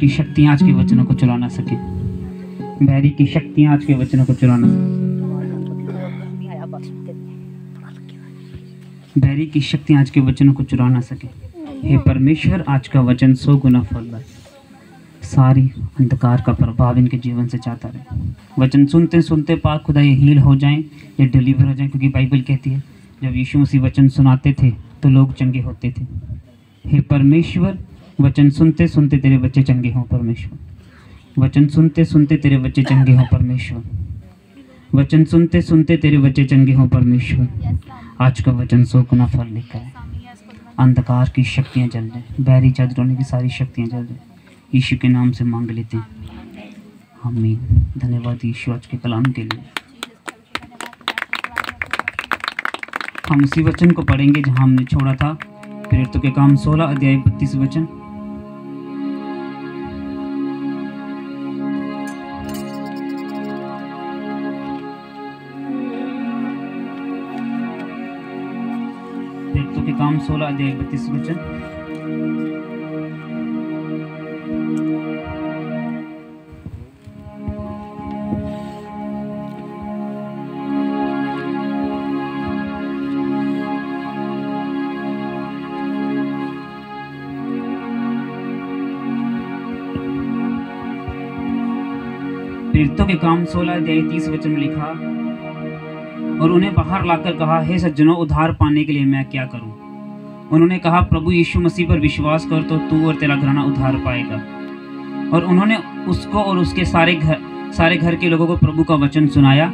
की शक्तियां आज के वचनों को चुरा ना सके। बैरी की शक्तियां आज के वचनों को चुरा ना बैरी की शक्तियां आज के वचनों को चुरा ना सके। हे परमेश्वर, आज का वचन 100 गुना फल है। सारी अंधकार का प्रभाव इनके जीवन से जाता रहे। वचन सुनते सुनते पाक खुदा ये हील हो जाएं, ये डिलीवर हो जाएं, क्योंकि बाइबल कहती है जब यीशु मसीह वचन सुनाते थे तो लोग चंगे होते थे। हे परमेश्वर, वचन सुनते सुनते तेरे बच्चे चंगे हों परमेश्वर। वचन सुनते सुनते तेरे बच्चे चंगे हों परमेश्वर। वचन सुनते सुनते तेरे बच्चे चंगे हों परमेश्वर। आज का वचन 100 गुना फल लेकर है। अंधकार की शक्तियां जल जाए, बैरी चादरों की सारी शक्तियां जल जाए। यीशु के नाम से मांग लेते हैं, आमीन। धन्यवाद यीशु आज के कलाम के लिए। हम उसी वचन को पढ़ेंगे जहां हमने छोड़ा था, प्रेरितों के काम 16 अध्याय 32 वचन। प्रेरितों के काम 16 अध्याय 32 वचन। प्रेरितों के काम 16 अध्याय 30 वचन में लिखा, और उन्हें बाहर लाकर कहा, हे सज्जनों, उद्धार पाने के लिए मैं क्या करूं? उन्होंने कहा, प्रभु यीशु मसीह पर विश्वास कर तो तू और तेरा घराना उद्धार पाएगा। और उन्होंने उसको और उसके सारे घर के लोगों को प्रभु का वचन सुनाया।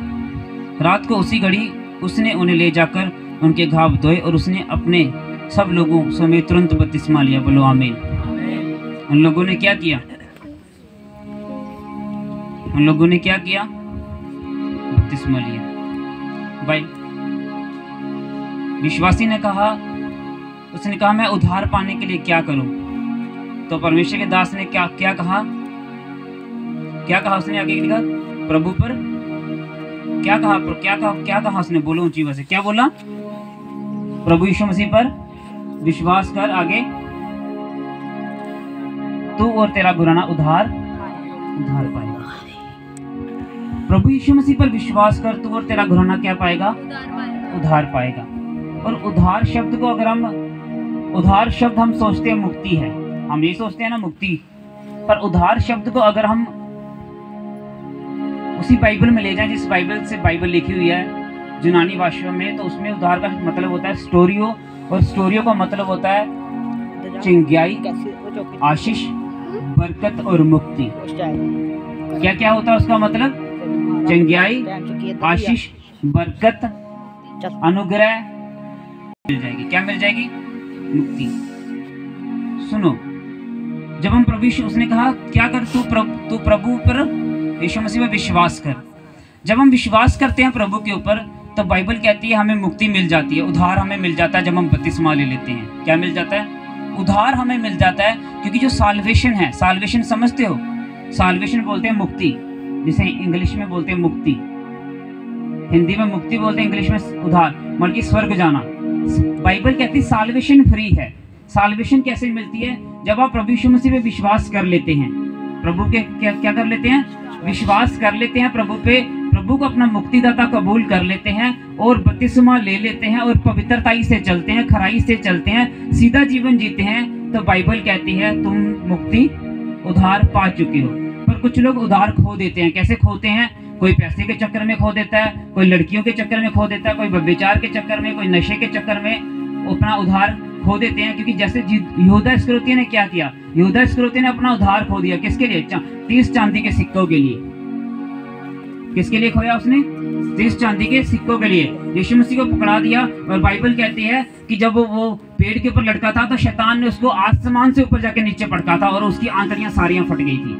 रात को उसी घड़ी उसने उन्हें ले जाकर उनके घाव धोए, और उसने अपने सब लोगों समेत तुरंत बपतिस्मा लिया। बोलो आमीन। उन लोगों ने क्या किया? उन लोगों ने क्या किया? बपतिस्मा लिया। भाई विश्वासी ने कहा, उसने कहा मैं उद्धार पाने के लिए क्या करूं? तो परमेश्वर के दास ने क्या कहा? क्या कहा उसने? आगे लिखा, प्रभु पर क्या कहा उसने? बोलो ऊंची आवाज से, क्या बोला? प्रभु यीशु मसीह पर विश्वास कर, आगे तू और तेरा घराना उद्धार पाएगा। प्रभु यीशु मसीह पर विश्वास कर, तू और तेरा घराना क्या पाएगा? उद्धार पाएगा। और उद्धार शब्द को अगर उद्धार शब्द हम सोचते हैं मुक्ति है, हम ये सोचते हैं ना मुक्ति, पर उद्धार शब्द को अगर हम उसी बाइबल में ले जाएं जिस बाइबल से बाइबल लिखी हुई है यूनानी भाषा में, तो उसमें उद्धार का मतलब होता है स्टोरियो, और स्टोरियो का मतलब होता है चंगाई, आशीष, बरकत और मुक्ति। क्या क्या होता है उसका मतलब? चंगाई, आशीष, बरकत, अनुग्रह मिल जाएगी। क्या मिल जाएगी? मुक्ति। सुनो, जब हम प्रभु यीशु, उसने कहा क्या कर, तू प्रभु पर यीशु मसीह में विश्वास कर। जब हम विश्वास करते हैं प्रभु के ऊपर, तो बाइबल कहती है हमें मुक्ति मिल जाती है, उद्धार हमें मिल जाता है। जब हम बपतिस्मा ले लेते हैं, क्या मिल जाता है? उद्धार हमें मिल जाता है। क्योंकि जो साल्वेशन है, साल्वेशन समझते हो? साल्वेशन बोलते हैं मुक्ति, जिसे इंग्लिश में बोलते हैं मुक्ति। हिंदी में मुक्ति बोलते हैं, इंग्लिश में उद्धार, मतलब कि स्वर्ग जाना। बाइबल कहती है साल्वेशन फ्री है। साल्वेशन कैसे मिलती है? जब आप प्रभु यीशु मसीह पे विश्वास कर लेते हैं, प्रभु के क्या कर लेते हैं? विश्वास कर लेते हैं प्रभु पे, प्रभु को अपना मुक्तिदाता कबूल कर लेते हैं और बपतिस्मा ले लेते हैं और पवित्रताई से चलते हैं, खराई से चलते हैं, सीधा जीवन जीते हैं, तो बाइबल कहती है तुम मुक्ति, उद्धार पा चुके हो। पर कुछ लोग उद्धार खो देते हैं। कैसे खोते हैं? कोई पैसे के चक्कर में खो देता है, कोई लड़कियों के चक्कर में खो देता है, कोई व्यभिचार के चक्कर में, कोई नशे के चक्कर में अपना उद्धार खो देते हैं। क्योंकि जैसे यहूदा इस्करियोती ने क्या किया? यहूदा इस्करियोती ने अपना उद्धार खो दिया। किसके लिए? 30 चांदी के सिक्कों के लिए। किसके लिए खोया उसने? 30 चांदी के सिक्कों के लिए। यीशु मसीह को पकड़ा दिया। और बाइबल कहती है कि जब वो पेड़ के ऊपर लटका था, तो शैतान ने उसको आसमान से ऊपर जाके नीचे पटका था और उसकी आंतड़ियां सारियां फट गई थी।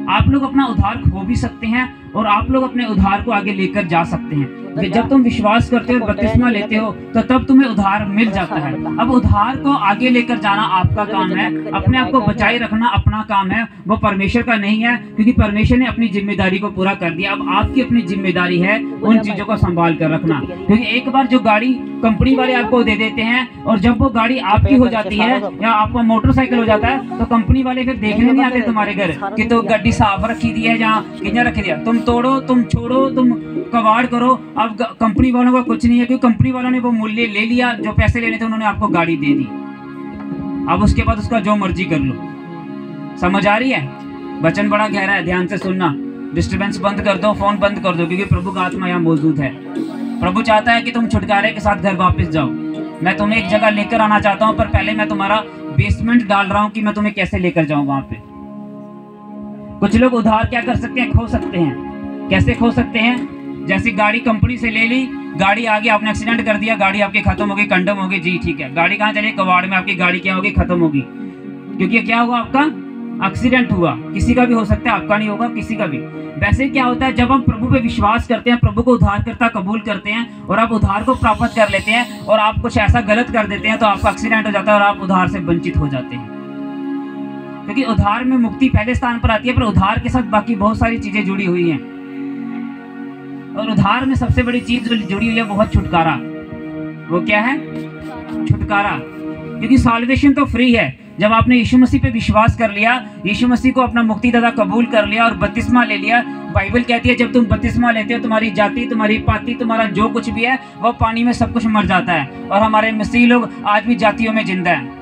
आप लोग अपना उद्धार खो भी सकते हैं और आप लोग अपने उद्धार को आगे लेकर जा सकते हैं। जब तुम विश्वास करते हो, बपतिस्मा लेते हो, तो तब तुम्हें उद्धार मिल जाता है। अब उद्धार को आगे लेकर जाना आपका काम है, अपने आप को बचाए रखना अपना काम है, वो परमेश्वर का नहीं है, क्योंकि परमेश्वर ने अपनी जिम्मेदारी को पूरा कर दिया। अब आपकी अपनी जिम्मेदारी है उन चीजों को संभाल कर रखना, क्योंकि एक बार जो गाड़ी कंपनी वाले आपको दे देते हैं और जब वो गाड़ी आपकी हो जाती है या आपका मोटरसाइकिल हो जाता है, तो कंपनी वाले फिर देखने नहीं आते तुम्हारे घर कि तो गड्डी साफ रखी दी है या कितना रखी दिया। तुम तोड़ो, तुम छोड़ो, तुम कबाड़ करो, अब कंपनी वालों का कुछ नहीं है, क्योंकि कंपनी वालों ने वो मूल्य ले लिया, जो पैसे लेने थे उन्होंने आपको गाड़ी दे दी। अब उसके बाद उसका जो मर्जी कर लो। समझ आ रही है? वचन बड़ा गहरा है, ध्यान से सुनना। डिस्टर्बेंस बंद कर दो, फोन बंद कर दो, क्योंकि प्रभु का आत्मा यहाँ मौजूद है। प्रभु चाहता है कि तुम छुटकारे के साथ घर वापस जाओ। मैं तुम्हें एक जगह लेकर आना चाहता हूँ, पर पहले मैं तुम्हारा बेसमेंट डाल रहा हूँ कि मैं तुम्हें कैसे लेकर जाऊँ वहां पे। कुछ लोग उधार क्या कर सकते हैं, खो सकते हैं। कैसे खो सकते हैं? जैसे गाड़ी कंपनी से ले ली, गाड़ी आगे आपने एक्सीडेंट कर दिया, गाड़ी आपकी खत्म हो गई, कंडम हो गई, जी ठीक है, गाड़ी कहाँ चली? कबाड़ में आपकी गाड़ी क्या होगी? खत्म होगी। क्योंकि क्या हुआ? आपका एक्सीडेंट हुआ। किसी का भी हो सकता है, आपका नहीं होगा, किसी का भी। वैसे क्या होता है, जब हम प्रभु पे विश्वास करते हैं, प्रभु को उद्धारकर्ता कबूल करते हैं और आप उद्धार को प्राप्त कर लेते हैं और आप कुछ ऐसा गलत कर देते हैं, तो आपका एक्सीडेंट हो जाता है और आप उद्धार से वंचित हो जाते हैं। क्योंकि उद्धार में मुक्ति पहले स्थान पर आती है, पर उद्धार के साथ बाकी बहुत सारी चीजें जुड़ी हुई हैं। और उद्धार में सबसे बड़ी चीज जो जुड़ी हुई है वो है छुटकारा। वो क्या है? छुटकारा। क्योंकि सॉल्वेशन तो फ्री है। जब आपने यीशु मसीह पे विश्वास कर लिया, यीशु मसीह को अपना मुक्तिदाता कबूल कर लिया और बपतिस्मा ले लिया, बाइबल कहती है जब तुम बपतिस्मा लेते हो, तुम्हारी जाति, तुम्हारी पाति, तुम्हारा जो कुछ भी है वो पानी में सब कुछ मर जाता है। और हमारे मसीह लोग आज भी जातियों में जिंदा है।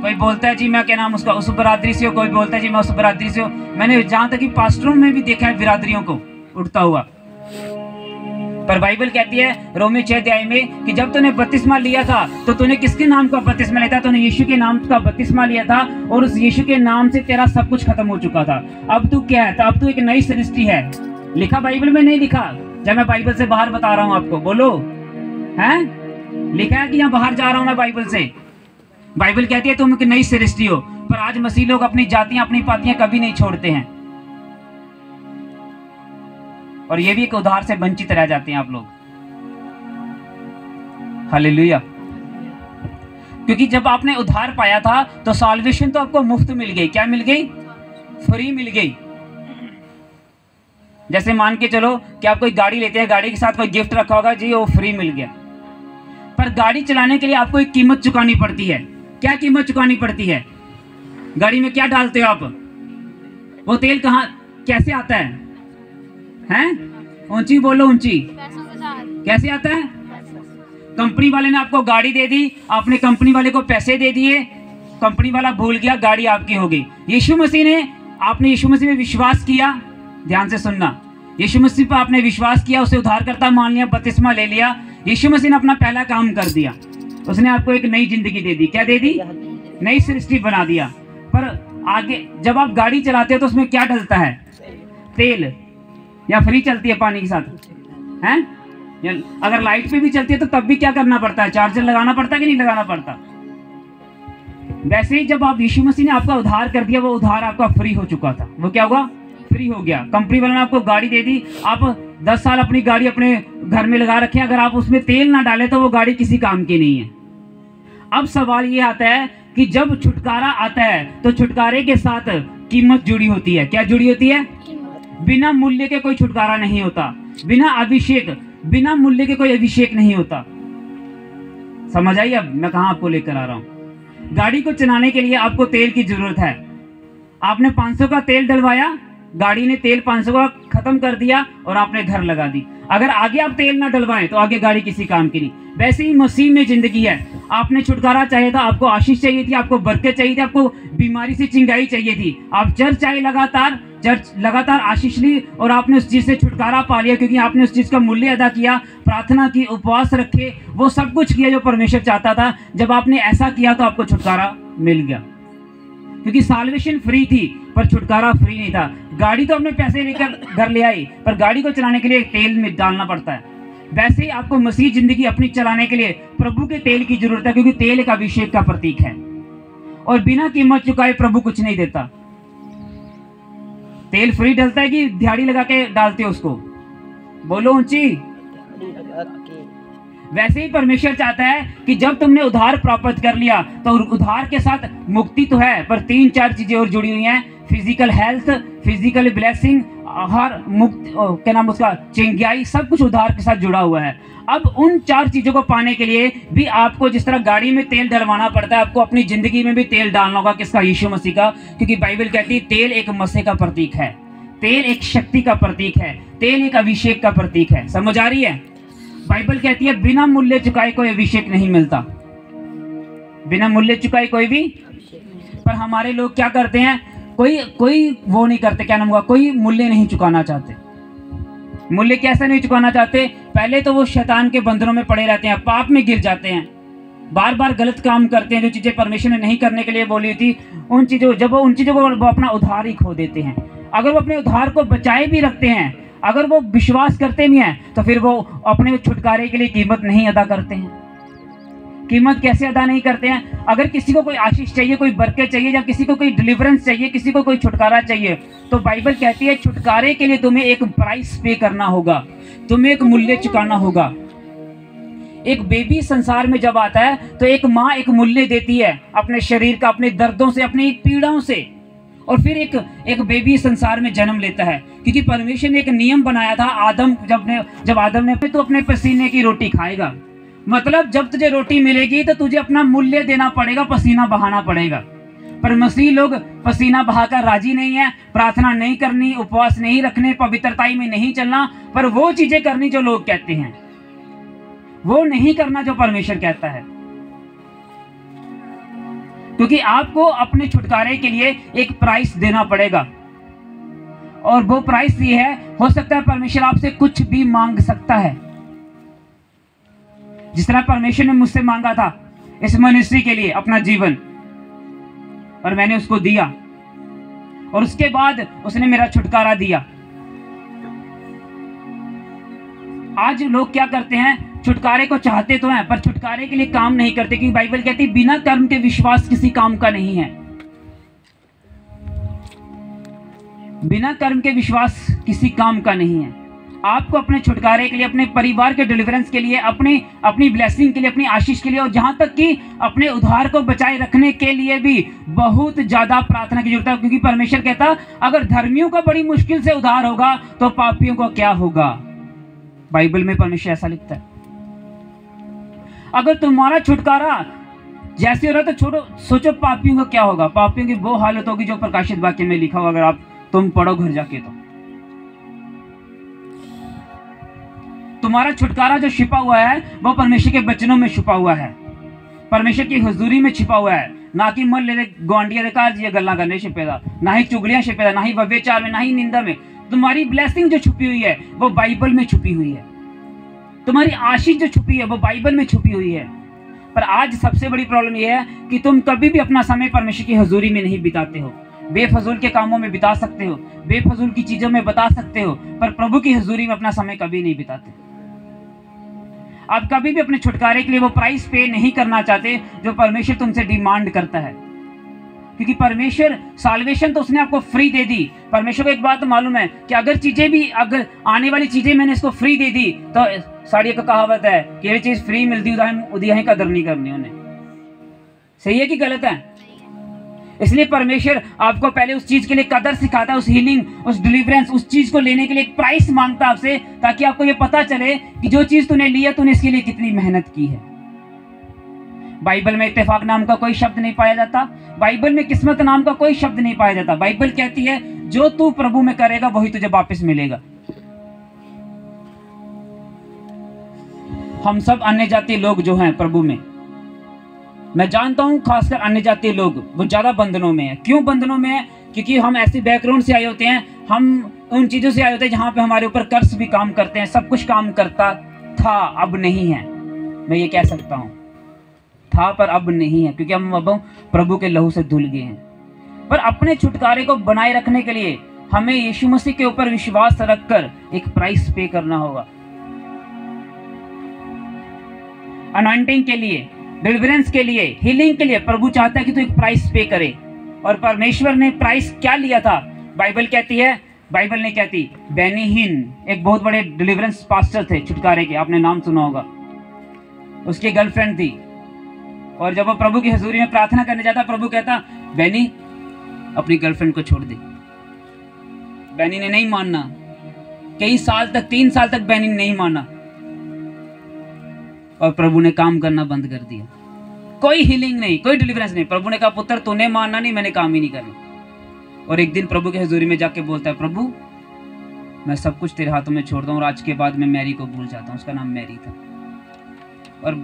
कोई बोलता है जी मैं क्या नाम उसका उस बिरादरी से हो, कोई बोलता है जी मैं उस बिरादरी से हूँ। मैंने जहाँ तक कि पास्टरों में भी देखा है बिरादरियों को उठता हुआ। पर बाइबल कहती है रोमी 6 अध्याय में कि जब तूने बपतिस्मा लिया था तो तूने किसके नाम का बपतिस्मा लिया था? तूने यीशु के नाम का बपतिस्मा लिया था और उस यीशु के नाम से तेरा सब कुछ खत्म हो चुका था। अब तू क्या है? तो अब तू एक नई सृष्टि है। लिखा बाइबल में नहीं लिखा? जब मैं बाइबल से बाहर बता रहा हूँ आपको, बोलो हैं? लिखा है कि यहाँ बाहर जा रहा हूँ मैं बाइबल से। बाइबल कहती है तुम एक नई सृष्टि हो। पर आज मसीह लोग अपनी जातियां, अपनी पातियां कभी नहीं छोड़ते हैं और ये भी एक उद्धार से वंचित रह जाते हैं आप लोग। हालेलुया। क्योंकि जब आपने उद्धार पाया था तो सॉल्वेशन तो आपको मुफ्त मिल गई। क्या मिल गई? फ्री मिल गई। जैसे मान के चलो कि आप कोई गाड़ी लेते हैं, गाड़ी के साथ कोई गिफ्ट रखा होगा जी, वो फ्री मिल गया। पर गाड़ी चलाने के लिए आपको एक कीमत चुकानी पड़ती है। क्या कीमत चुकानी पड़ती है? गाड़ी में क्या डालते हो आप? वो तेल कहाँ कैसे आता है? हैं? ऊंची बोलो, ऊंची। कैसे आता है? कंपनी वाले ने आपको गाड़ी दे दी, आपने कंपनी वाले को पैसे दे दिए, कंपनी वाला भूल गया, गाड़ी आपकी हो गई। यीशु मसीह ने, आपने यीशु मसीह में विश्वास किया, ध्यान से सुनना, यीशु मसीह पर आपने विश्वास किया, उसे उद्धारकर्ता मान लिया, बपतिस्मा ले लिया, यीशु मसीह ने अपना पहला काम कर दिया, उसने आपको एक नई जिंदगी दे दी। क्या दे दी? नई सृष्टि बना दिया। पर आगे जब आप गाड़ी चलाते हो तो उसमें क्या डलता है? तेल। या फ्री चलती है पानी के साथ? हैं? या अगर लाइट पे भी चलती है तो तब भी क्या करना पड़ता है? चार्जर लगाना पड़ता है कि नहीं लगाना पड़ता? वैसे ही जब आप यीशु मसीह ने आपका उद्धार कर दिया, वो उद्धार आपका फ्री हो चुका था। वो क्या हुआ? फ्री हो गया। कंपनी वाले ने आपको गाड़ी दे दी, आप 10 साल अपनी गाड़ी अपने घर में लगा रखे, अगर आप उसमें तेल ना डालें तो वो गाड़ी किसी काम की नहीं है। अब सवाल ये आता है कि जब छुटकारा आता है तो छुटकारे के साथ कीमत जुड़ी होती है। क्या जुड़ी होती है? बिना मूल्य के कोई छुटकारा नहीं होता। बिना अभिषेक, बिना मूल्य के कोई अभिषेक नहीं होता। समझ आई? अब मैं कहां आपको लेकर आ रहा हूं। गाड़ी को चलाने के लिए आपको तेल की जरूरत है। आपने 500 का तेल डलवाया, गाड़ी ने तेल 500 का खत्म कर दिया और आपने घर लगा दी। अगर आगे आप तेल ना डलवाएं तो आगे गाड़ी किसी काम की नहीं। वैसे ही मसीह में जिंदगी है। आपने छुटकारा चाहिए था, आपको आशीष चाहिए थी, आपको बरकत चाहिए थी, आपको बीमारी से चिंगाई चाहिए थी। आप चर्च आए, लगातार आशीष ली और आपने उस चीज से छुटकारा पा लिया, क्योंकि आपने उस चीज का मूल्य अदा किया, प्रार्थना की, उपवास रखे, वो सब कुछ किया जो परमेश्वर चाहता था। जब आपने ऐसा किया तो आपको छुटकारा मिल गया। क्योंकि साल्वेशन फ्री थी पर छुटकारा फ्री नहीं था। गाड़ी तो अपने पैसे लेकर घर ले आई, पर गाड़ी को चलाने के लिए तेल में डालना पड़ता है। वैसे ही आपको मसीह जिंदगी अपनी चलाने के लिए प्रभु के तेल की जरूरत है, क्योंकि तेल एक अभिषेक का प्रतीक है और बिना कीमत चुकाए प्रभु कुछ नहीं देता। तेल फ्री डलता है कि दिहाड़ी लगा के डालते हो उसको? बोलो ऊंची। वैसे ही परमेश्वर चाहता है कि जब तुमने उद्धार प्राप्त कर लिया तो उद्धार के साथ मुक्ति तो है, पर 3-4 चीजें और जुड़ी हुई हैं। फिजिकल हेल्थ, फिजिकल ब्लेसिंग, हर मुक्ति, क्या नाम उसका, चिंगाई, सब कुछ उद्धार के साथ जुड़ा हुआ है। अब उन 4 चीजों को पाने के लिए भी आपको जिस तरह गाड़ी में तेल डलवाना पड़ता है, आपको अपनी जिंदगी में भी तेल डालना होगा। किसका? यीशु मसीह का। क्योंकि बाइबल कहती है तेल एक मसीह का प्रतीक है, तेल एक शक्ति का प्रतीक है, तेल एक अभिषेक का प्रतीक है। समझ आ रही है? बाइबल कहती है बिना मूल्य चुकाए कोई अभिषेक नहीं मिलता, बिना मूल्य चुकाए कोई भी। पर हमारे लोग क्या करते हैं, कोई वो नहीं करते, क्या नाम हुआ, कोई मूल्य नहीं चुकाना चाहते। मूल्य कैसे नहीं चुकाना चाहते? पहले तो वो शैतान के बंधनों में पड़े रहते हैं, पाप में गिर जाते हैं, बार बार गलत काम करते हैं, जो चीजें परमेश्वर ने नहीं करने के लिए बोली थी उन चीजों, जब उन चीजों को वो अपना उद्धार ही खो देते हैं। अगर वो अपने उद्धार को बचाए भी रखते हैं, अगर वो विश्वास करते भी हैं, तो फिर वो अपने छुटकारे के लिए कीमत नहीं अदा करते हैं। कीमत कैसे अदा नहीं करते हैं? अगर किसी को कोई आशीष चाहिए, कोई बरकत चाहिए, या किसी को कोई डिलीवरेंस चाहिए, किसी को कोई छुटकारा चाहिए, तो बाइबल कहती है छुटकारे के लिए तुम्हें एक प्राइस पे करना होगा, तुम्हें एक मूल्य चुकाना होगा। एक बेबी संसार में जब आता है तो एक माँ एक मूल्य देती है अपने शरीर का, अपने दर्दों से, अपनी पीड़ाओं से, और फिर एक बेबी संसार में जन्म लेता है। क्योंकि परमेश्वर ने एक नियम बनाया था, आदम जब आदम ने तो अपने पसीने की रोटी खाएगा, मतलब जब तुझे रोटी मिलेगी तो तुझे अपना मूल्य देना पड़ेगा, पसीना बहाना पड़ेगा। पर मसीह लोग पसीना बहाकर राजी नहीं है, प्रार्थना नहीं करनी, उपवास नहीं रखने, पवित्रताई में नहीं चलना, पर वो चीजें करनी जो लोग कहते हैं, वो नहीं करना जो परमेश्वर कहता है। क्योंकि आपको अपने छुटकारे के लिए एक प्राइस देना पड़ेगा, और वो प्राइस ये है, हो सकता है परमेश्वर आपसे कुछ भी मांग सकता है। जिस तरह परमेश्वर ने मुझसे मांगा था इस मिनिस्ट्री के लिए अपना जीवन, और मैंने उसको दिया, और उसके बाद उसने मेरा छुटकारा दिया। आज लोग क्या करते हैं, छुटकारे को चाहते तो हैं पर छुटकारे के लिए काम नहीं करते, क्योंकि बाइबल कहती है बिना कर्म के विश्वास किसी काम का नहीं है। बिना कर्म के विश्वास किसी काम का नहीं है। आपको अपने छुटकारे के लिए, अपने परिवार के डिलीवरेंस के लिए, अपनी ब्लेसिंग के लिए, अपनी आशीष के लिए, और जहां तक कि अपने उद्धार को बचाए रखने के लिए भी बहुत ज्यादा प्रार्थना की जरूरत है। क्योंकि परमेश्वर कहता अगर धर्मियों का बड़ी मुश्किल से उद्धार होगा तो पापियों को क्या होगा। बाइबल में परमेश्वर ऐसा लिखता है। अगर तुम्हारा छुटकारा जैसे हो रहा तो छोड़ो, सोचो पापियों का क्या होगा। पापियों की वो हालत होगी जो प्रकाशित वाक्य में लिखा होगा, अगर तुम पढ़ो घर जाके। तो तुम्हारा छुटकारा जो छिपा हुआ है वो परमेश्वर के वचनों में छुपा हुआ है, परमेश्वर की हुजूरी में छिपा हुआ है। ना कि मन ले गुआंढिया कार जी गल्ला करने छिपेदा, ना ही चुगलियां छिपेदा, ना ही व्यभिचार में, ना ही निंदा में। तुम्हारी ब्लेसिंग जो छुपी हुई है वो बाइबल में छुपी हुई है। तुम्हारी आशीष जो छुपी है वो बाइबल में छुपी हुई है। पर आज सबसे बड़ी प्रॉब्लम यह है कि तुम कभी भी अपना समय परमेश्वर की हुजूरी में नहीं बिताते हो। बेफजूल के कामों में बिता सकते हो, बेफजूल की चीजों में बता सकते हो, पर प्रभु की हुजूरी में अपना समय कभी नहीं बिताते। आप कभी भी अपने छुटकारे के लिए वो प्राइस पे नहीं करना चाहते जो परमेश्वर तुमसे डिमांड करता है। क्योंकि परमेश्वर साल्वेशन तो उसने आपको फ्री दे दी। परमेश्वर को एक बात तो मालूम है कि अगर आने वाली चीजें मैंने इसको फ्री दे दी, तो साड़ी एक कहावत है कि ये चीज फ्री मिलती उदिया कदर नहीं करनी उन्हें। सही है कि गलत है? इसलिए परमेश्वर आपको पहले उस चीज के लिए कदर सिखाता है, उस हीलिंग, उस डिलीवरेंस, उस चीज को लेने के लिए एक प्राइस मांगता है आपसे, ताकि आपको ये पता चले कि जो चीज तूने ली है तूने इसके लिए कितनी मेहनत की है। बाइबल में इत्तेफाक नाम का कोई शब्द नहीं पाया जाता, बाइबल में किस्मत नाम का कोई शब्द नहीं पाया जाता। बाइबल कहती है जो तू प्रभु में करेगा वही तुझे वापस मिलेगा। हम सब अन्य जातीय लोग जो हैं प्रभु में, मैं जानता हूं खासकर अन्य जातीय लोग वो ज्यादा बंधनों में है। क्यों बंधनों में है? क्योंकि हम ऐसे बैकग्राउंड से आए होते हैं, हम उन चीजों से आए होते हैं जहां पे हमारे ऊपर कर्ज भी काम करते हैं। सब कुछ काम करता था, अब नहीं है। मैं ये कह सकता हूं था पर अब नहीं है, क्योंकि हम अब प्रभु के लहू से धुल गए हैं। पर अपने छुटकारे को बनाए रखने के लिए हमें यीशु मसीह के ऊपर विश्वास रखकर एक प्राइस पे करना होगा। अनॉइंटिंग के लिए, डिलीवरेंस के लिए, हीलिंग के लिए प्रभु चाहता है कि तू एक प्राइस पे करे। और परमेश्वर ने प्राइस क्या लिया था? बाइबल कहती है, बाइबल ने कहती, बेनी हिन एक बहुत बड़े डिलीवरेंस पास्टर थे छुटकारे के, आपने नाम सुना होगा। उसकी गर्लफ्रेंड थी, और जब वो प्रभु की हजूरी में प्रार्थना करने जाता, प्रभु कहता बैनी अपनी गर्लफ्रेंड को छोड़ दे। बैनी ने नहीं मानना, कई साल तक, 3 साल तक बैनी ने नहीं माना, और प्रभु ने काम करना बंद कर दिया। कोई हीलिंग नहीं, कोई डिलीवरेंस नहीं। प्रभु ने कहा पुत्र तूने मानना नहीं, मैंने काम ही नहीं करना। और एक दिन प्रभु की हजूरी में जाके बोलता है प्रभु मैं सब कुछ तेरे हाथों में छोड़ दूं, और आज के बाद मैं मैरी को भूल जाता हूं। उसका नाम मैरी था, और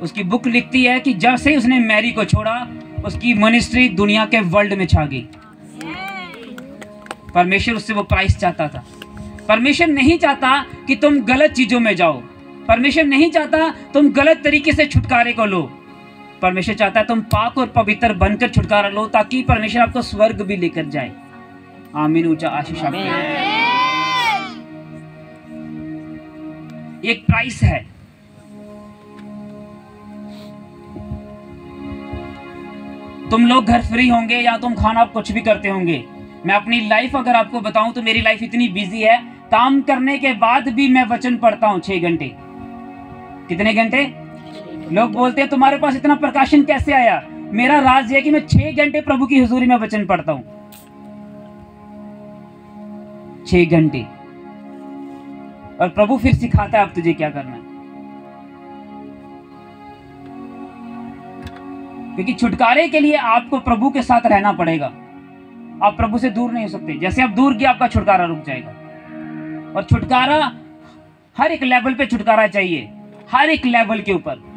उसकी बुक लिखती है कि जब से उसने मैरी को छोड़ा, उसकी मिनिस्ट्री दुनिया के वर्ल्ड में छा गई। परमेश्वर उससे वो प्राइस चाहता था। परमेश्वर नहीं चाहता कि तुम गलत चीजों में जाओ। परमेश्वर नहीं चाहता तुम गलत तरीके से छुटकारे को लो। परमेश्वर चाहता है तुम पाक और पवित्र बनकर छुटकारा लो, ताकि परमेश्वर आपको स्वर्ग भी लेकर जाए। आमीन। ऊंचा आशीष आपको। एक प्राइस है। तुम लोग घर फ्री होंगे या तुम खाना कुछ भी करते होंगे। मैं अपनी लाइफ अगर आपको बताऊं तो मेरी लाइफ इतनी बिजी है, काम करने के बाद भी मैं वचन पढ़ता हूं 6 घंटे। कितने घंटे? लोग बोलते हैं तुम्हारे पास इतना प्रकाशन कैसे आया? मेरा राज है कि मैं 6 घंटे प्रभु की हुजूरी में वचन पढ़ता हूं। 6 घंटे। और प्रभु फिर सिखाता है अब तुझे क्या करना है। क्योंकि छुटकारे के लिए आपको प्रभु के साथ रहना पड़ेगा। आप प्रभु से दूर नहीं हो सकते। जैसे आप दूर गए आपका छुटकारा रुक जाएगा। और छुटकारा हर एक लेवल पे छुटकारा चाहिए, हर एक लेवल के ऊपर।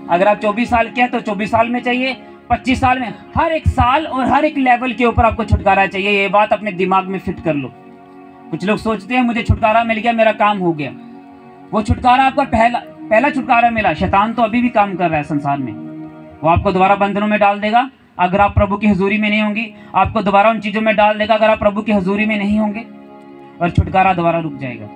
अगर आप 24 साल के हैं तो 24 साल में चाहिए, 25 साल में, हर एक साल और हर एक लेवल के ऊपर आपको छुटकारा चाहिए। ये बात अपने दिमाग में फिट कर लो। कुछ लोग सोचते हैं मुझे छुटकारा मिल गया, मेरा काम हो गया। वो छुटकारा आपका पहला छुटकारा मिला। शैतान तो अभी भी काम कर रहा है संसार में। वो आपको दोबारा बंधनों में डाल देगा अगर आप प्रभु की हजूरी में नहीं होंगे। आपको दोबारा उन चीजों में डाल देगा अगर आप प्रभु की हजूरी में नहीं होंगे, और छुटकारा दोबारा रुक जाएगा।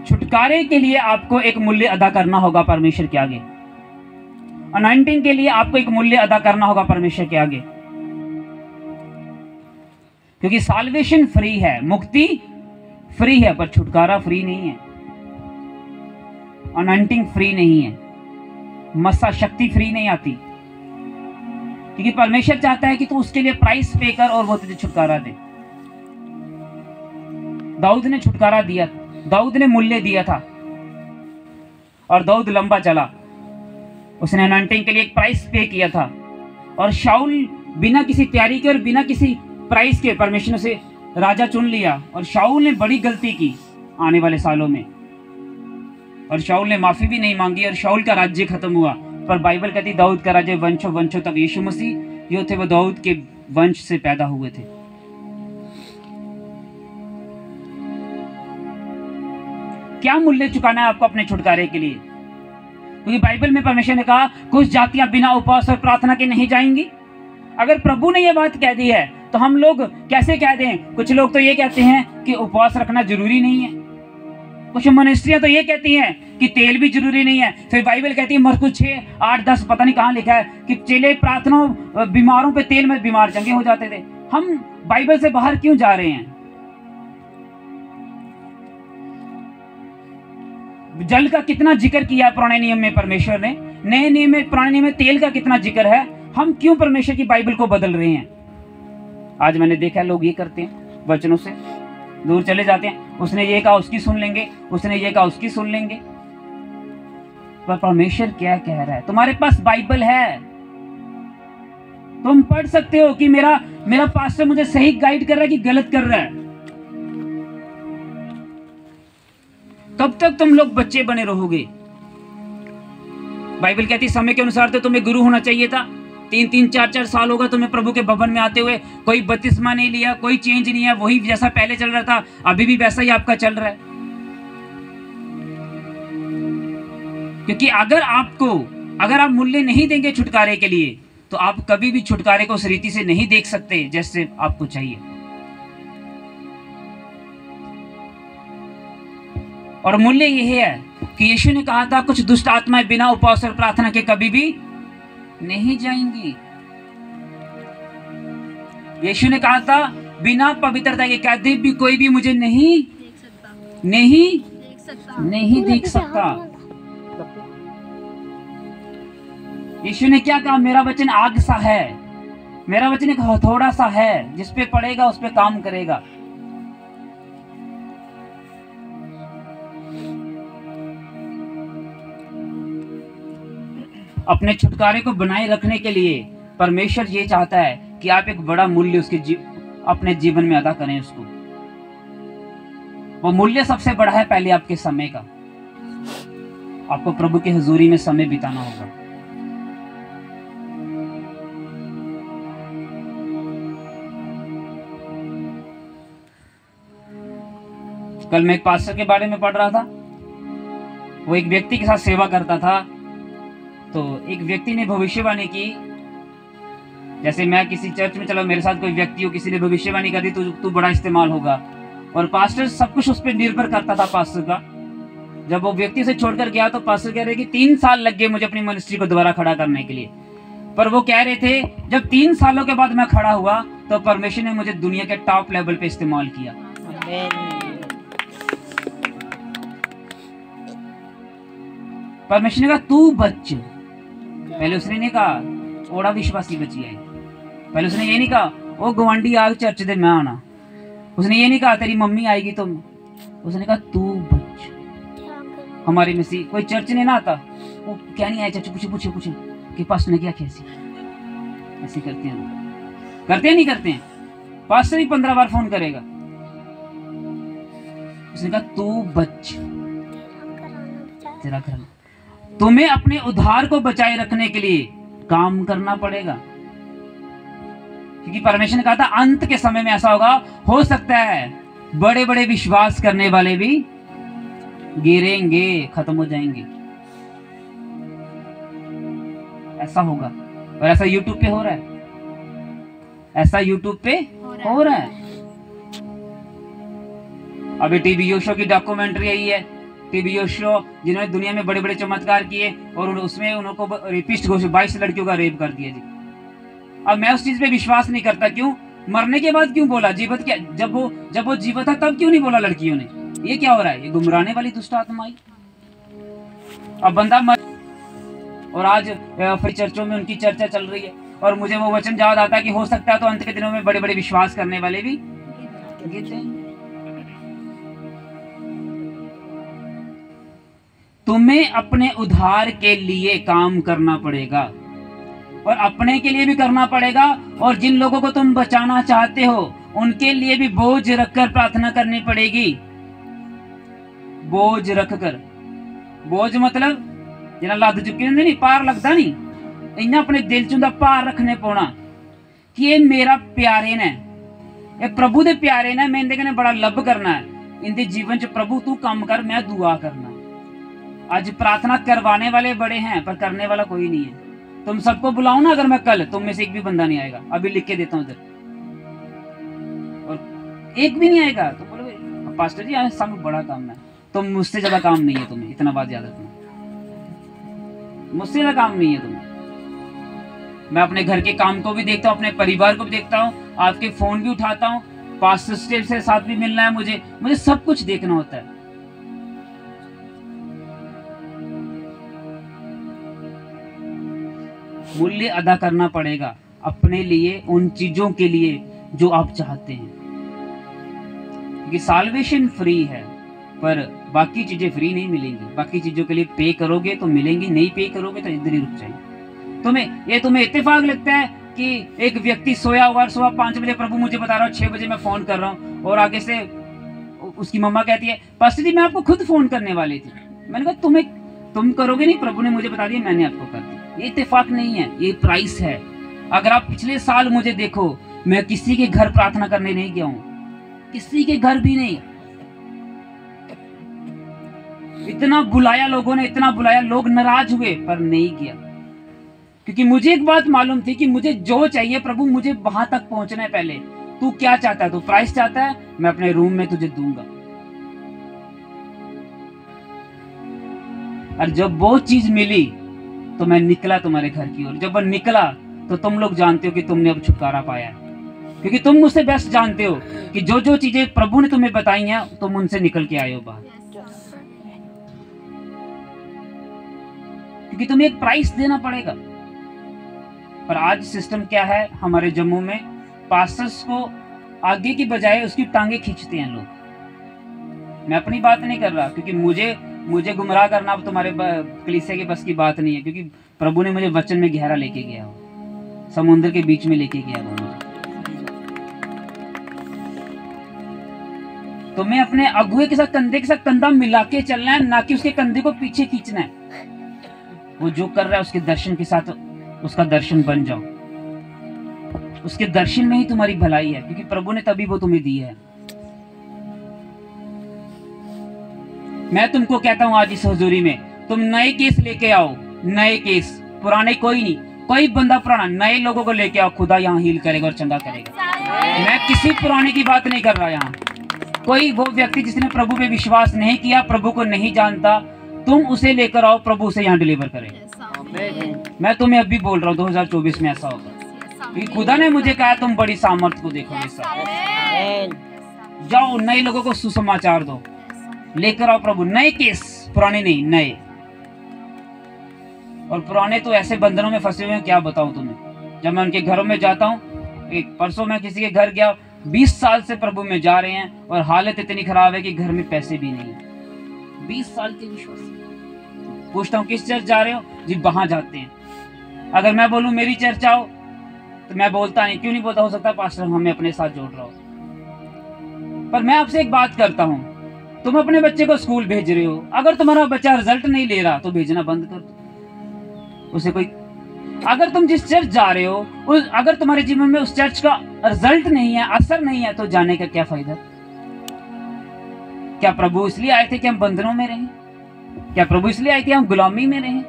छुटकारे के लिए आपको एक मूल्य अदा करना होगा परमेश्वर के आगे। अनॉइंटिंग के लिए आपको एक मूल्य अदा करना होगा परमेश्वर के आगे। क्योंकि साल्वेशन फ्री है, मुक्ति फ्री है, पर छुटकारा फ्री नहीं है। अनॉइंटिंग फ्री नहीं है, मसा शक्ति फ्री नहीं आती। क्योंकि परमेश्वर चाहता है कि तू उसके लिए प्राइस पे कर और वो तुझे छुटकारा दे। दाऊद ने छुटकारा दिया, दाऊद ने मूल्य दिया था, और दाऊद लंबा चला। उसने अनॉइंटिंग के लिए एक प्राइस पे किया था। और शाऊल बिना किसी तैयारी के और बिना किसी प्राइस के परमेश्वर से राजा चुन लिया। और शाऊल ने बड़ी गलती की आने वाले सालों में, और शाऊल ने माफी भी नहीं मांगी, और शाऊल का राज्य खत्म हुआ। पर बाइबल कहती दाऊद का राज्य वंशों वंशों तक। यीशु मसीह जो थे वो दाऊद के वंश से पैदा हुए थे। क्या मूल्य चुकाना है आपको अपने छुटकारे के लिए? क्योंकि बाइबल में परमेश्वर ने कहा कुछ जातियां बिना उपवास और प्रार्थना के नहीं जाएंगी। अगर प्रभु ने यह बात कह दी है तो हम लोग कैसे कह दें? कुछ लोग तो ये कहते हैं कि उपवास रखना जरूरी नहीं है। कुछ मिनिस्ट्रियां तो ये कहती हैं कि तेल भी जरूरी नहीं है। फिर बाइबल कहती है मरकुस 6, 8, 10 पता नहीं कहां लिखा है कि चेले प्रार्थना बीमारों पे तेल में बीमार चंगे हो जाते थे। हम बाइबल से बाहर क्यों जा रहे हैं? जल का कितना जिक्र किया पुराने नियम में परमेश्वर ने, नए नियम में, पुराने नियम में तेल का कितना जिक्र है। हम क्यों परमेश्वर की बाइबल को बदल रहे हैं? आज मैंने देखा लोग ये करते हैं, वचनों से दूर चले जाते हैं। उसने ये कहा उसकी सुन लेंगे, उसने ये कहा उसकी सुन लेंगे। पर परमेश्वर क्या कह रहा है? तुम्हारे पास बाइबल है, तुम पढ़ सकते हो कि मेरा पास्टर मुझे सही गाइड कर रहा है कि गलत कर रहा है। कब तक तुम लोग बच्चे बने रहोगे? बाइबल कहती समय के अनुसार तो तुम्हें गुरु होना चाहिए था। 3-3, 4-4 साल होगा तुम्हें प्रभु के भवन में आते हुए। कोई बपतिस्मा नहीं लिया, कोई चेंज नहीं है, वही जैसा पहले चल रहा था अभी भी वैसा ही आपका चल रहा है। क्योंकि अगर आप मूल्य नहीं देंगे छुटकारे के लिए तो आप कभी भी छुटकारे को उस रीति से नहीं देख सकते जैसे आपको चाहिए। और मूल्य यह है कि यीशु ने कहा था कुछ दुष्ट आत्माएं बिना उपवास और प्रार्थना के कभी भी नहीं जाएंगी। यीशु ने कहा था बिना पवित्रता के कभी भी कोई भी मुझे नहीं नहीं देख सकता। यीशु ने क्या कहा? मेरा वचन आग सा है, मेरा वचन एक हथौड़ा सा है, जिस पे पड़ेगा उस पे काम करेगा। अपने छुटकारे को बनाए रखने के लिए परमेश्वर ये चाहता है कि आप एक बड़ा मूल्य उसके अपने जीवन में अदा करें उसको। वो मूल्य सबसे बड़ा है पहले आपके समय का। आपको प्रभु की हुजूरी में समय बिताना होगा। कल मैं एक पास्टर के बारे में पढ़ रहा था। वो एक व्यक्ति के साथ सेवा करता था। तो एक व्यक्ति ने भविष्यवाणी की, जैसे मैं किसी चर्च में चला, मेरे साथ कोई व्यक्ति हो, किसी ने भविष्यवाणी कर दी तो तू बड़ा इस्तेमाल होगा। और पास्टर सब कुछ उस पर निर्भर करता था पास्टर का। जब वो व्यक्ति से छोड़कर गया तो पास्टर कह रहे कि 3 साल लग गए मुझे अपनी मिनिस्ट्री को दोबारा खड़ा करने के लिए। पर वो कह रहे थे जब 3 सालों के बाद मैं खड़ा हुआ तो परमेश्वर ने मुझे दुनिया के टॉप लेवल पे इस्तेमाल किया। परमेश्वर ने कहा तू बच। पहले उसने नहीं कहा ओड़ा विश्वासी बची है। पहले उसने ये नहीं कहा वो गवांडी आग चर्च दे मैं आना। उसने ये नहीं कहा तेरी मम्मी आएगी तो। उसने कहा तू बच। हमारे में से कोई चर्च नहीं ना आता, वो क्या नहीं आया चर्च, पूछे कि पास्टर ने क्या किया। ऐसे करते हैं लोग, करते हैं नहीं करते हैं। पास्टर ही 15 बार फोन करेगा। उसने कहा तू बच, तेरा घर। तुम्हें अपने उद्धार को बचाए रखने के लिए काम करना पड़ेगा, क्योंकि परमेश्वर ने कहा था अंत के समय में ऐसा होगा, हो सकता है बड़े बड़े विश्वास करने वाले भी गिरेंगे, खत्म हो जाएंगे। ऐसा होगा। और ऐसा यूट्यूब पे हो रहा है, ऐसा यूट्यूब पे हो रहा है। अभी टीवी शो की डॉक्यूमेंट्री आई है। टीवी शो जिन्होंने दुनिया में बड़े बड़े चमत्कार किए और उसमें उनको रेपिस्ट घोषित 22 लड़कियों का रेप कर दिया जी। अब मैं उस चीज पे विश्वास नहीं करता। क्यों? मरने के बाद क्यों बोला? जीवित क्या, जब वो जीवित था तब क्यों नहीं बोला लड़कियों ने? ये क्या हो रहा है? ये गुमराहने वाली दुष्ट आत्मा आई। अब बंदा मर, और आज फिर चर्चों में उनकी चर्चा चल रही है। और मुझे वो वचन याद आता है कि हो सकता है तो अंत के दिनों में बड़े बड़े विश्वास करने वाले भी गिरते हैं। तुम्हें अपने उद्धार के लिए काम करना पड़ेगा, और अपने के लिए भी करना पड़ेगा, और जिन लोगों को तुम बचाना चाहते हो उनके लिए भी बोझ रखकर प्रार्थना करनी पड़ेगी। बोझ रखकर, बोझ मतलब जिन्हें लद चुके होंगे नहीं, पार लगता नहीं, इन्हें अपने दिल च भार रखने पौना कि ये मेरा प्यारे ने, ये प्रभु दे प्यारे ने, मैं इनके कन्नै बड़ा लब करना है। इनके जीवन च प्रभु तू काम कर, मैं दुआ करना। आज प्रार्थना करवाने वाले बड़े हैं पर करने वाला कोई नहीं है। तुम सबको बुलाओ ना, अगर मैं कल, तुम में से एक भी बंदा नहीं आएगा। अभी लिख के देता हूं इधर, और एक भी नहीं आएगा तो बोलोगे पास्टर जी आज सब बड़ा काम है। तुम मुझसे ज्यादा काम नहीं है तुम्हें, इतना बात याद रखना। मुझसे ज्यादा काम नहीं है तुम्हें। मैं अपने घर के काम को भी देखता हूँ, अपने परिवार को भी देखता हूँ, आपके फोन भी उठाता हूँ, पास्टर से साथ भी मिलना है मुझे सब कुछ देखना होता है। मूल्य अदा करना पड़ेगा अपने लिए, उन चीजों के लिए जो आप चाहते हैं। क्योंकि साल्वेशन फ्री है पर बाकी चीजें फ्री नहीं मिलेंगी। बाकी चीजों के लिए पे करोगे तो मिलेंगी, नहीं पे करोगे तो इधर ही रुक जाएंगे। तुम्हें इत्तेफाक लगता है कि एक व्यक्ति सोया हुआ, सुबह 5 बजे प्रभु मुझे बता रहा हूँ, 6 बजे मैं फोन कर रहा हूँ, और आगे से उसकी मम्मा कहती है पास्टर जी मैं आपको खुद फोन करने वाली थी। मैंने कहा तुम करोगे नहीं, प्रभु ने मुझे बता दिया, मैंने आपको कर दिया। ये इत्तेफाक नहीं है, ये प्राइस है। अगर आप पिछले साल मुझे देखो, मैं किसी के घर प्रार्थना करने नहीं गया हूं, किसी के घर भी नहीं। इतना बुलाया लोगों ने, इतना बुलाया, लोग नाराज हुए पर नहीं गया। क्योंकि मुझे एक बात मालूम थी कि मुझे जो चाहिए प्रभु, मुझे वहां तक पहुंचना है। पहले तू क्या चाहता है? तू प्राइस चाहता है, मैं अपने रूम में तुझे दूंगा। और जब वो चीज मिली तो मैं निकला तुम्हारे घर की ओर। जब वो निकला तो तुम लोग जानते हो कि तुमने अब छुटकारा पाया है। क्योंकि तुम मुझसे बेस्ट जानते हो कि जो जो चीजें प्रभु ने तुम्हें बताई हैं तुम उनसे निकल के आए हो बाहर, क्योंकि तुम्हें एक प्राइस देना पड़ेगा। पर आज सिस्टम क्या है हमारे जम्मू में, पास्टर्स को आगे की बजाय उसकी टांगे खींचते हैं लोग। मैं अपनी बात नहीं कर रहा, क्योंकि मुझे गुमराह करना अब तुम्हारे कलीसिया के बस की बात नहीं है, क्योंकि प्रभु ने मुझे वचन में गहरा लेके गया हो, समुद्र के बीच में लेके गया वो मुझे। तो मैं अपने अगुए के साथ कंधे के साथ कंधा मिला के चलना है, ना कि उसके कंधे को पीछे खींचना है। वो जो कर रहा है उसके दर्शन के साथ उसका दर्शन बन जाओ, उसके दर्शन में ही तुम्हारी भलाई है, क्योंकि प्रभु ने तभी वो तुम्हें दी है। मैं तुमको कहता हूं आज इस हुजूरी में, तुम नए केस लेके आओ, नए केस, पुराने कोई नहीं। कोई बंदा पुराना, नए लोगों को लेके आओ, खुदा यहाँ हील करेगा और चंगा करेगा। मैं किसी पुराने की बात नहीं कर रहा। यहाँ कोई वो व्यक्ति जिसने प्रभु पे विश्वास नहीं किया, प्रभु को नहीं जानता, तुम उसे लेकर आओ, प्रभु उसे यहाँ डिलीवर करेगा। मैं तुम्हें अभी बोल रहा हूँ 2024 में ऐसा होगा, क्योंकि खुदा ने मुझे कहा तुम बड़ी सामर्थ को देखोगे। जाओ नए लोगों को सुसमाचार दो, लेकर आओ प्रभु, नए केस, पुराने नहीं, नए। और पुराने तो ऐसे बंधनों में फंसे हुए हैं, क्या बताऊं तुम्हें। जब मैं उनके घरों में जाता हूँ, एक परसों मैं किसी के घर गया, 20 साल से प्रभु में जा रहे हैं और हालत इतनी खराब है कि घर में पैसे भी नहीं है। 20 साल के विश्वास। पूछता हूँ किस चर्च जा रहे हो जी, वहां जाते हैं। अगर मैं बोलूं मेरी चर्च आओ तो मैं बोलता नहीं, क्यों नहीं बोलता, हो सकता है पास्टर हमें अपने साथ जोड़ रहा हो। पर मैं आपसे एक बात करता हूं, तुम अपने बच्चे को स्कूल भेज रहे हो, अगर तुम्हारा बच्चा रिजल्ट नहीं ले रहा तो भेजना बंद कर दो उसे। कोई अगर तुम जिस चर्च जा रहे हो अगर तुम्हारे जीवन में उस चर्च का रिजल्ट नहीं है, असर नहीं है, तो जाने का क्या फायदा। क्या प्रभु इसलिए आए थे कि हम बंधनों में रहें? क्या प्रभु इसलिए आए थे हम गुलामी में रहें?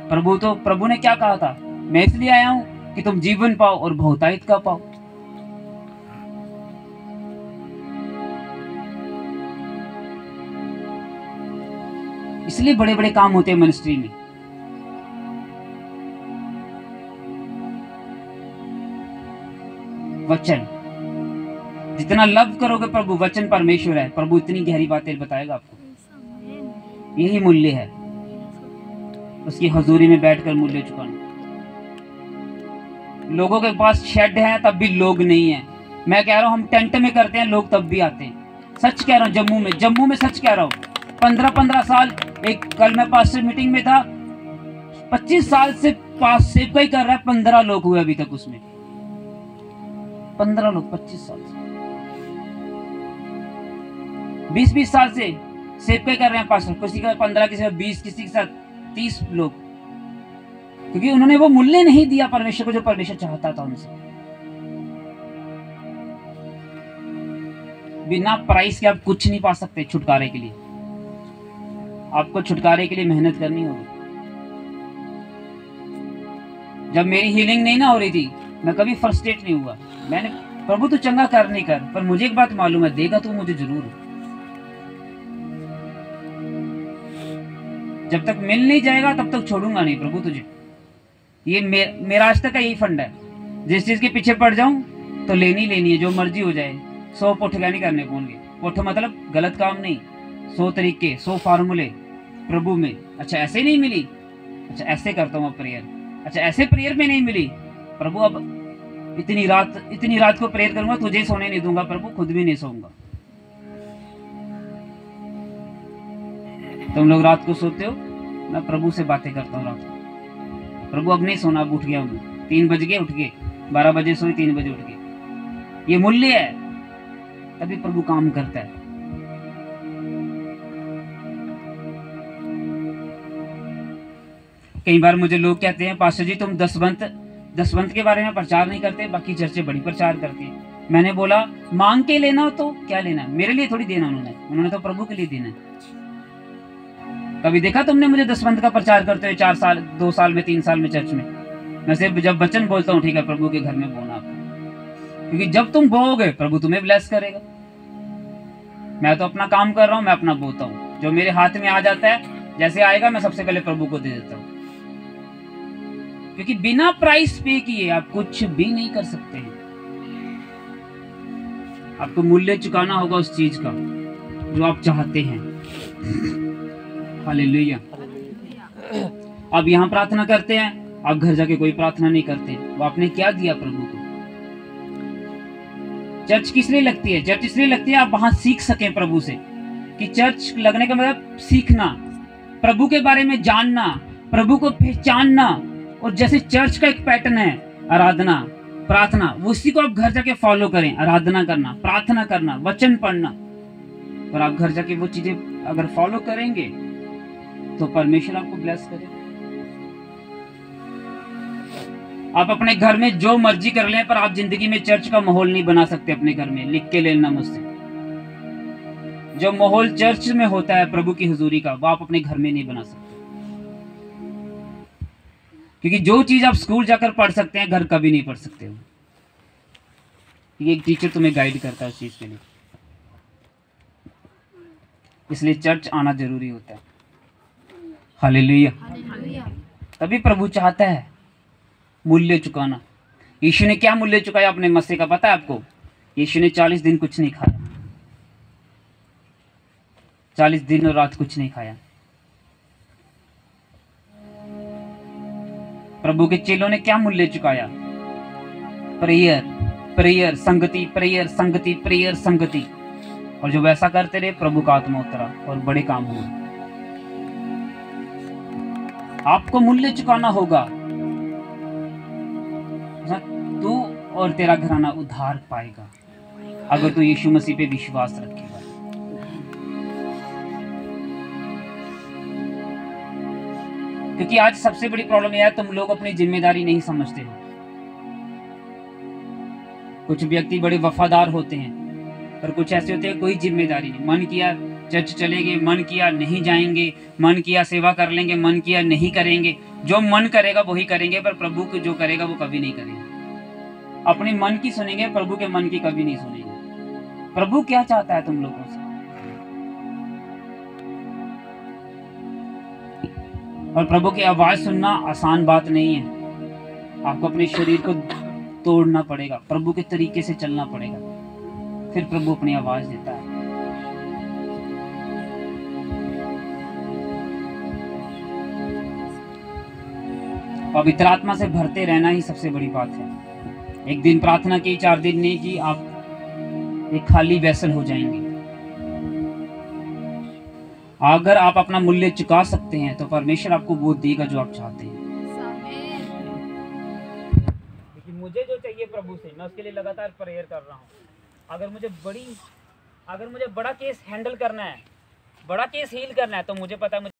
प्रभु ने क्या कहा था, मैं इसलिए आया हूं कि तुम जीवन पाओ और बहुतायत का पाओ। इसलिए बड़े बड़े काम होते हैं मिनिस्ट्री में। वचन जितना लव करोगे प्रभु, वचन परमेश्वर है, प्रभु इतनी गहरी बातें बताएगा आपको। यही मूल्य है उसकी हजूरी में बैठकर मूल्य चुकाना। लोगों के पास शेड है तब भी लोग नहीं है। मैं कह रहा हूं हम टेंट में करते हैं, लोग तब भी आते हैं। सच कह रहा हूं, जम्मू में सच कह रहा हूं। 15 साल, एक कल मैं पास्टर मीटिंग में था, 25 साल से पास सेव का ही कर रहा है, 15 लोग हुए अभी तक उसमें। 15 लोग 25 साल से, 20 साल से सेव का कर रहे हैं पास्टर। किसी का 15, किसी का 20, किसी के साथ 30 लोग, क्योंकि उन्होंने वो मूल्य नहीं दिया परमेश्वर को जो परमेश्वर चाहता था उनसे। बिना प्राइस के आप कुछ नहीं पा सकते। छुटकारे के लिए आपको छुटकारे के लिए मेहनत करनी होगी। जब मेरी हीलिंग नहीं ना हो रही थी, मैं कभी फ्रस्ट्रेट नहीं हुआ। मैंने प्रभु तू चंगा कर नहीं कर, पर मुझे एक बात मालूम है, देगा तो मुझे जरूर। जब तक मिल नहीं जाएगा तब तक छोड़ूंगा नहीं प्रभु तुझे। ये मेरा आज तक का यही फंड है। जिस चीज के पीछे पड़ जाऊं तो लेनी है, जो मर्जी हो जाए। 100 पुठगा नहीं करने पोंगे। पुठ मतलब गलत काम नहीं, 100 तरीके, 100 फार्मूले प्रभु में। अच्छा ऐसे नहीं मिली, अच्छा ऐसे करता हूँ अब प्रेयर, अच्छा ऐसे प्रेयर में नहीं मिली प्रभु, अब इतनी रात को प्रेयर करूंगा, तुझे सोने नहीं दूंगा प्रभु, खुद भी नहीं सोऊंगा। तुम लोग रात को सोते हो, मैं प्रभु से बातें करता हूँ रात को। प्रभु अब नहीं सोना, अब उठ गया हूँ, 3 बज गए उठ गए, 12 बजे सोई 3 बजे उठ गए। ये मूल्य है, तभी प्रभु काम करता है। कई बार मुझे लोग कहते हैं पास्टर जी तुम दसवंत के बारे में प्रचार नहीं करते, बाकी चर्चें बड़ी प्रचार करती हैं। मैंने बोला मांग के लेना तो क्या लेना, मेरे लिए थोड़ी देना उन्होंने तो प्रभु के लिए देना है। कभी देखा तुमने मुझे दसवंत का प्रचार करते हुए 4 साल, 2 साल में, 3 साल में चर्च में? मैं सिर्फ जब वचन बोलता हूँ, ठीक है प्रभु के घर में बोना, क्योंकि जब तुम बोओगे प्रभु तुम्हें ब्लेस करेगा। मैं तो अपना काम कर रहा हूँ, मैं अपना बोता हूँ, जो मेरे हाथ में आ जाता है, जैसे आएगा मैं सबसे पहले प्रभु को दे देता हूँ। क्योंकि बिना प्राइस पे किए आप कुछ भी नहीं कर सकते हैं। आपको मूल्य चुकाना होगा उस चीज का जो आप चाहते हैं। हालेलुया। आप यहाँ प्रार्थना करते हैं, आप घर जाके कोई प्रार्थना नहीं करते। वो आपने क्या दिया प्रभु को? चर्च किस लिए लगती है? चर्च इसलिए लगती है आप वहां सीख सकें प्रभु से। कि चर्च लगने का मतलब सीखना, प्रभु के बारे में जानना, प्रभु को पहचानना। और जैसे चर्च का एक पैटर्न है आराधना, प्रार्थना, वो उसी को आप घर जाके फॉलो करें। आराधना करना, प्रार्थना करना, वचन पढ़ना। और आप घर जाके वो चीजें अगर फॉलो करेंगे तो परमेश्वर आपको ब्लेस करेगा। आप अपने घर में जो मर्जी कर लें, पर आप जिंदगी में चर्च का माहौल नहीं बना सकते अपने घर में। लिख के लेना मुझसे। जो माहौल चर्च में होता है प्रभु की हुजूरी का, वो आप अपने घर में नहीं बना सकते। क्योंकि जो चीज आप स्कूल जाकर पढ़ सकते हैं, घर कभी नहीं पढ़ सकते हो। ये एक टीचर तुम्हें गाइड करता है उस चीज के लिए। इसलिए चर्च आना जरूरी होता है। हालेलुया। तभी प्रभु चाहता है मूल्य चुकाना। यीशु ने क्या मूल्य चुकाया अपने मसीह का, पता है आपको? यीशु ने 40 दिन कुछ नहीं खाया। 40 दिन और रात कुछ नहीं खाया। प्रभु के चेलों ने क्या मूल्य चुकाया? प्रेयर, प्रेयर, संगति, प्रेयर, संगति, प्रेयर, संगति। और जो वैसा करते रहे, प्रभु का आत्मा उतरा और बड़े काम हुए। आपको मूल्य चुकाना होगा। तू और तेरा घराना उद्धार पाएगा अगर तू यीशु मसीह पे विश्वास रखेगा। क्योंकि आज सबसे बड़ी प्रॉब्लम यह है, तुम लोग अपनी जिम्मेदारी नहीं समझते हो। कुछ व्यक्ति बड़े वफादार होते हैं, पर कुछ ऐसे होते हैं कोई जिम्मेदारी नहीं। मन किया चर्च चलेंगे, मन किया नहीं जाएंगे, मन किया सेवा कर लेंगे, मन किया नहीं करेंगे। जो मन करेगा वही करेंगे, पर प्रभु को जो करेगा वो कभी नहीं करेंगे। अपने मन की सुनेंगे, प्रभु के मन की कभी नहीं सुनेंगे। प्रभु क्या चाहता है तुम लोगों से? और प्रभु की आवाज सुनना आसान बात नहीं है। आपको अपने शरीर को तोड़ना पड़ेगा, प्रभु के तरीके से चलना पड़ेगा, फिर प्रभु अपनी आवाज देता है। पवित्र आत्मा से भरते रहना ही सबसे बड़ी बात है। एक दिन प्रार्थना की, 4 दिन नहीं की, आप एक खाली वैसल हो जाएंगे। अगर आप अपना मूल्य चुका सकते हैं तो परमेश्वर आपको वो देगा जो आप चाहते हैं। लेकिन मुझे जो चाहिए प्रभु से, मैं उसके लिए लगातार प्रेयर कर रहा हूँ। अगर मुझे बड़ा केस हैंडल करना है, बड़ा केस हील करना है, तो मुझे पता है